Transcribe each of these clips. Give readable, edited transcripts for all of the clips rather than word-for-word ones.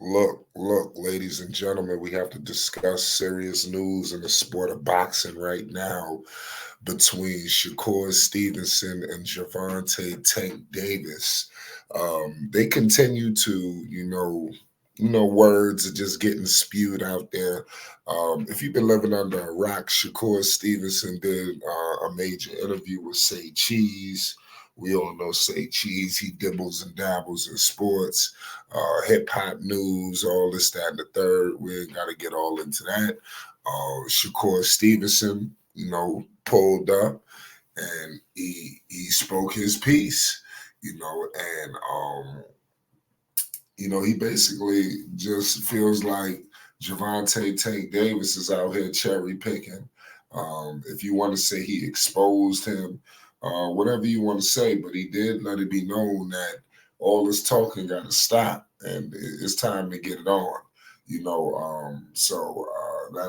Look, ladies and gentlemen, we have to discuss serious news in the sport of boxing right now between Shakur Stevenson and Gervonta Tank Davis. They continue to, words are just getting spewed out there. If you've been living under a rock, Shakur Stevenson did a major interview with Say Cheese. We all know Say Cheese. He dibbles and dabbles in sports, hip hop news, all this, that, and the third. We ain't got to get all into that. Shakur Stevenson, pulled up and he spoke his piece, and he basically just feels like Gervonta Tank Davis is out here cherry picking. If you want to say he exposed him, whatever you want to say, but he did let it be known that all this talking got to stop and it's time to get it on.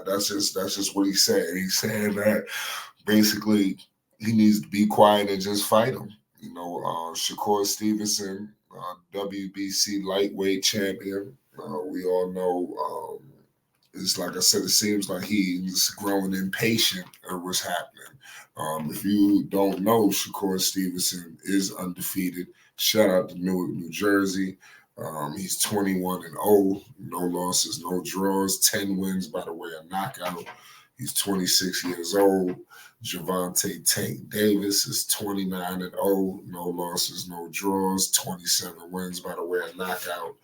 That's just what he said. He's saying that basically he needs to be quiet and just fight him. Shakur Stevenson, WBC lightweight champion. We all know. It's like I said. It seems like he's growing impatient at what's happening. If you don't know, Shakur Stevenson is undefeated. Shout out to Newark, New Jersey. He's 21-0, no losses, no draws, 10 wins by the way of knockout. He's 26 years old. Gervonta Tank Davis is 29-0, no losses, no draws, 27 wins by the way of knockout.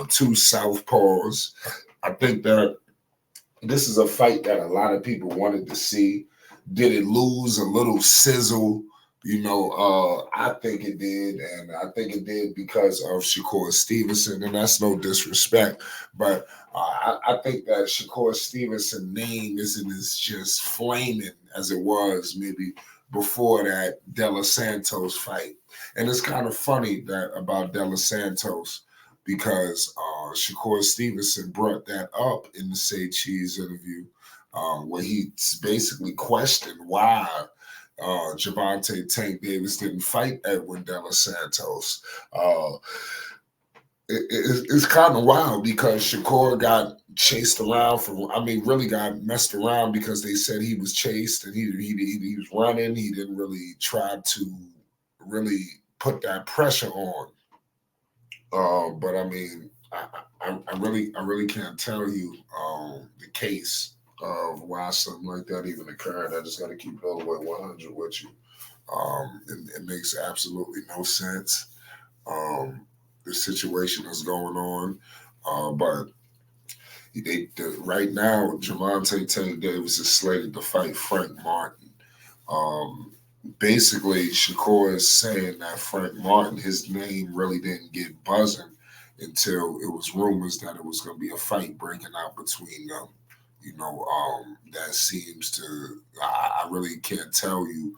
Two southpaws. I think that this is a fight that a lot of people wanted to see. Did it lose a little sizzle? I think it did, and I think it did because of Shakur Stevenson, and that's no disrespect, but I think that Shakur Stevenson name isn't as just flaming as it was maybe before that De Los Santos fight, and it's kind of funny that about De Los Santos because Shakur Stevenson brought that up in the Say Cheese interview, where he basically questioned why Gervonta Tank Davis didn't fight Edwin De Los Santos. It's kind of wild because Shakur got chased around really got messed around because they said he was chased and he was running. He didn't really try to really put that pressure on. But I mean, I really can't tell you the case of why something like that even occurred. I just got to keep it all the way 100 with you. It makes absolutely no sense. The situation that's going on, but right now, Gervonta Tank Davis is slated to fight Frank Martin. Um, Basically, Shakur is saying that Frank Martin, his name really didn't get buzzing until it was rumors that it was going to be a fight breaking out between them. That seems to, I really can't tell you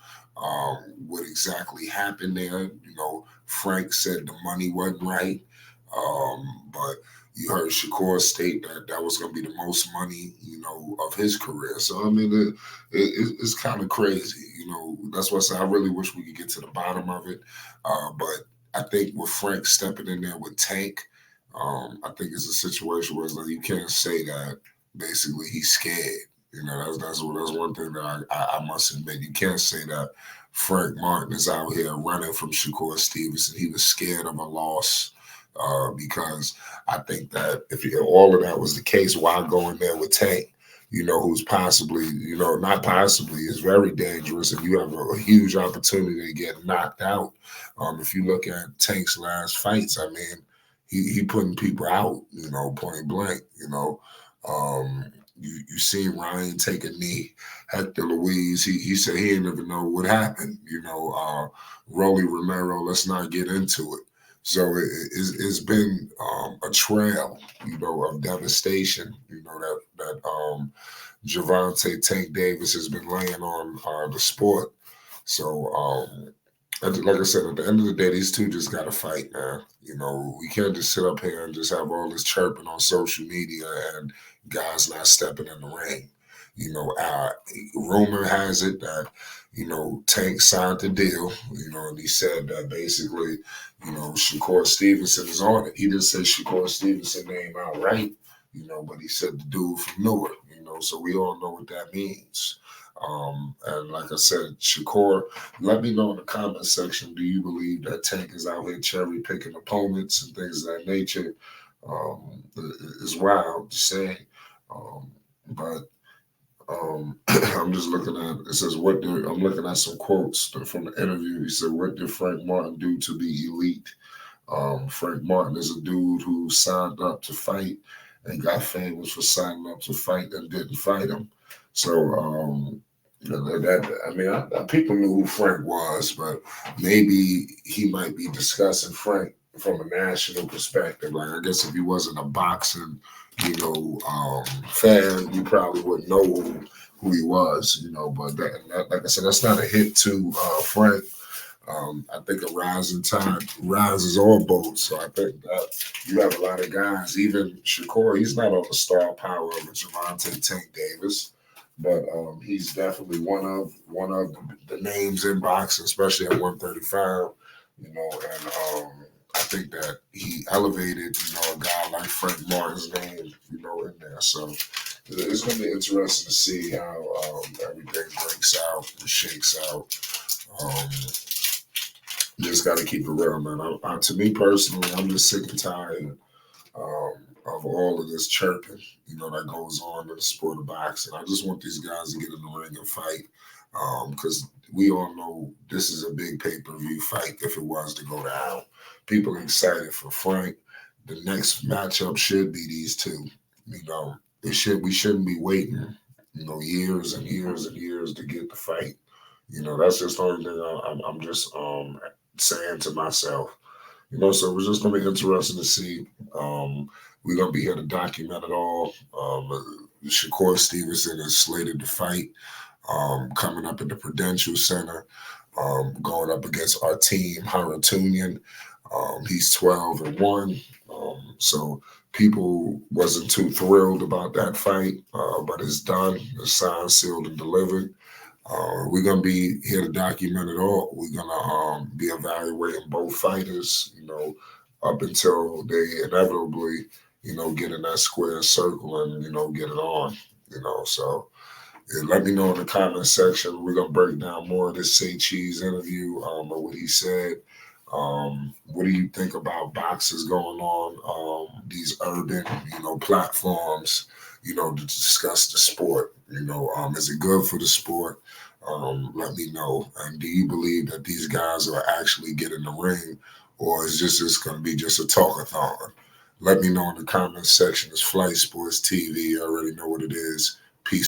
what exactly happened there. Frank said the money wasn't right, but you heard Shakur state that that was going to be the most money, of his career. So, I mean, it's kind of crazy. That's why I say I really wish we could get to the bottom of it. But I think with Frank stepping in there with Tank, I think it's a situation where it's like you can't say that basically he's scared. That's one thing that I must admit. You can't say that Frank Martin is out here running from Shakur Stevenson. He was scared of a loss because I think that if all of that was the case, why go in there with Tank? Who's possibly, not possibly, is very dangerous, and you have a huge opportunity to get knocked out. If you look at Tank's last fights, I mean, he putting people out, point blank. You see Ryan take a knee. Hector Louise, he said he didn't even know what happened. Rolly Romero, let's not get into it. So it's been a trail, of devastation, that Gervonta Tank Davis has been laying on the sport. So, like I said, at the end of the day, these two just got to fight, man. We can't just sit up here and just have all this chirping on social media and guys not stepping in the ring. Rumor has it that Tank signed the deal. And he said that basically, Shakur Stevenson is on it. He didn't say Shakur Stevenson name outright, but he said the dude from Newark. So we all know what that means. And like I said, Shakur, let me know in the comment section. Do you believe that Tank is out here cherry picking opponents and things of that nature? It's wild to say, but I'm just looking at it says I'm looking at some quotes from the interview. He said, "What did Frank Martin do to be elite?" Frank Martin is a dude who signed up to fight and got famous for signing up to fight and didn't fight him. So people knew who Frank was, but maybe he might be discussing Frank from a national perspective. Like I guess if he wasn't a boxing, fan, you probably wouldn't know who he was, But like I said, that's not a hit to Frank. I think a rising tide rises all boats. So I think that you have a lot of guys. Even Shakur, he's not on the star power of a Gervonta Tank Davis, but he's definitely one of the names in boxing, especially at 135. And I think that he elevated, a guy like Frank Martin's name, in there. So it's going to be interesting to see how everything breaks out and shakes out. Just got to keep it real, man. To me personally, I'm just sick and tired of all of this chirping, that goes on in the sport of boxing. I just want these guys to get in the ring and fight, because we all know this is a big pay-per-view fight if it was to go down. People are excited for Frank. The next matchup should be these two. We shouldn't be waiting, years and years and years to get the fight. That's just the only thing I'm just saying to myself. So it's just gonna be interesting to see. We're gonna be here to document it all. Shakur Stevenson is slated to fight coming up at the Prudential Center, going up against our team, Haratunian. He's 12-1. So people wasn't too thrilled about that fight, but it's done. It's signed, sealed, and delivered. We're gonna be here to document it all. We're gonna be evaluating both fighters, up until they inevitably, get in that square circle and get it on. So let me know in the comment section. We're gonna break down more of this Say Cheese interview, or what he said. What do you think about boxers going on these urban, platforms, to discuss the sport? Is it good for the sport? Let me know. And do you believe that these guys are actually getting the ring, or is this going to be just a talkathon? Let me know in the comment section. It's Flight Sports TV. You already know what it is.